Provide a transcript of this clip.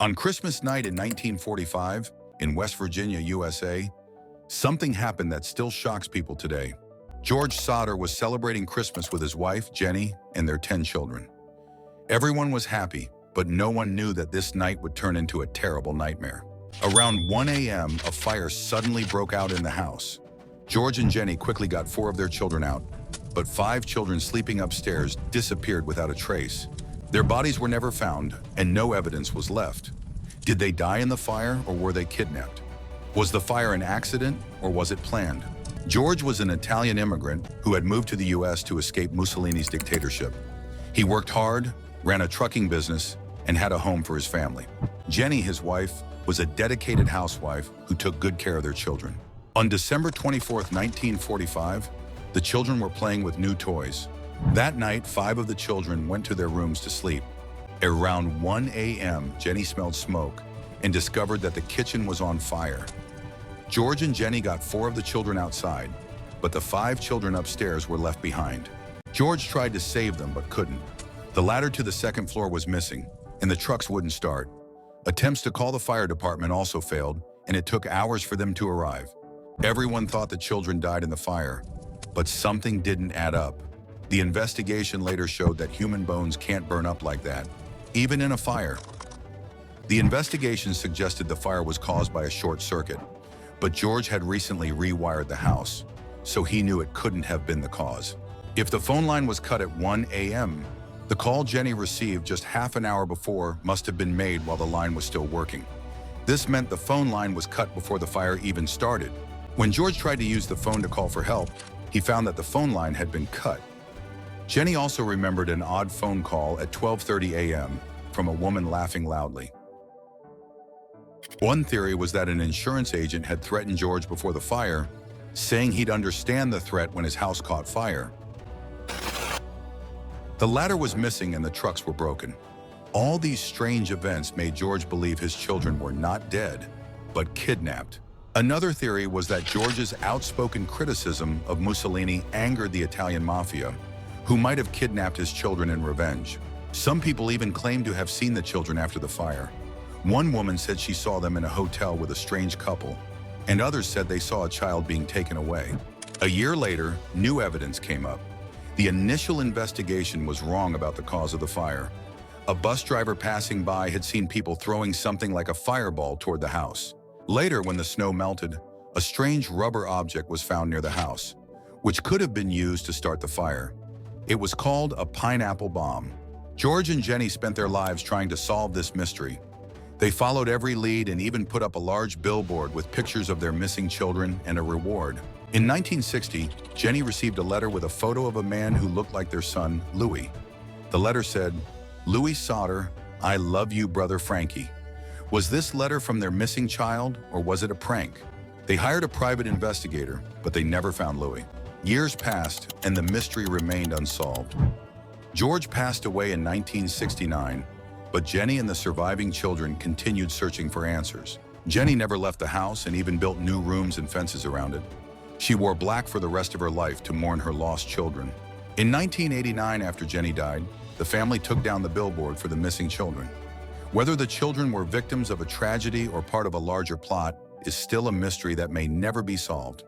On Christmas night in 1945, in West Virginia, USA, something happened that still shocks people today. George Sodder was celebrating Christmas with his wife, Jenny, and their 10 children. Everyone was happy, but no one knew that this night would turn into a terrible nightmare. Around 1 a.m., a fire suddenly broke out in the house. George and Jenny quickly got 4 of their children out, but 5 children sleeping upstairs disappeared without a trace. Their bodies were never found, and no evidence was left. Did they die in the fire, or were they kidnapped? Was the fire an accident, or was it planned? George was an Italian immigrant who had moved to the U.S. to escape Mussolini's dictatorship. He worked hard, ran a trucking business, and had a home for his family. Jenny, his wife, was a dedicated housewife who took good care of their children. On December 24, 1945, the children were playing with new toys. That night, 5 of the children went to their rooms to sleep. Around 1 a.m., Jenny smelled smoke and discovered that the kitchen was on fire. George and Jenny got 4 of the children outside, but the 5 children upstairs were left behind. George tried to save them but couldn't. The ladder to the second floor was missing, and the trucks wouldn't start. Attempts to call the fire department also failed, and it took hours for them to arrive. Everyone thought the children died in the fire, but something didn't add up. The investigation later showed that human bones can't burn up like that, even in a fire. The investigation suggested the fire was caused by a short circuit, but George had recently rewired the house, so he knew it couldn't have been the cause. If the phone line was cut at 1 a.m., the call Jenny received just half an hour before must have been made while the line was still working. This meant the phone line was cut before the fire even started. When George tried to use the phone to call for help, he found that the phone line had been cut. Jenny also remembered an odd phone call at 12:30 a.m. from a woman laughing loudly. One theory was that an insurance agent had threatened George before the fire, saying he'd understand the threat when his house caught fire. The ladder was missing and the trucks were broken. All these strange events made George believe his children were not dead, but kidnapped. Another theory was that George's outspoken criticism of Mussolini angered the Italian mafia, who might have kidnapped his children in revenge. Some people even claimed to have seen the children after the fire. One woman said she saw them in a hotel with a strange couple, and others said they saw a child being taken away. A year later, new evidence came up. The initial investigation was wrong about the cause of the fire. A bus driver passing by had seen people throwing something like a fireball toward the house. Later, when the snow melted, a strange rubber object was found near the house, which could have been used to start the fire. It was called a pineapple bomb. George and Jenny spent their lives trying to solve this mystery. They followed every lead and even put up a large billboard with pictures of their missing children and a reward. In 1960, Jenny received a letter with a photo of a man who looked like their son, Louis. The letter said, "Louis Sodder, I love you, brother Frankie." Was this letter from their missing child, or was it a prank? They hired a private investigator, but they never found Louis. Years passed, and the mystery remained unsolved. George passed away in 1969, but Jenny and the surviving children continued searching for answers. Jenny never left the house and even built new rooms and fences around it. She wore black for the rest of her life to mourn her lost children. In 1989, after Jenny died, the family took down the billboard for the missing children. Whether the children were victims of a tragedy or part of a larger plot is still a mystery that may never be solved.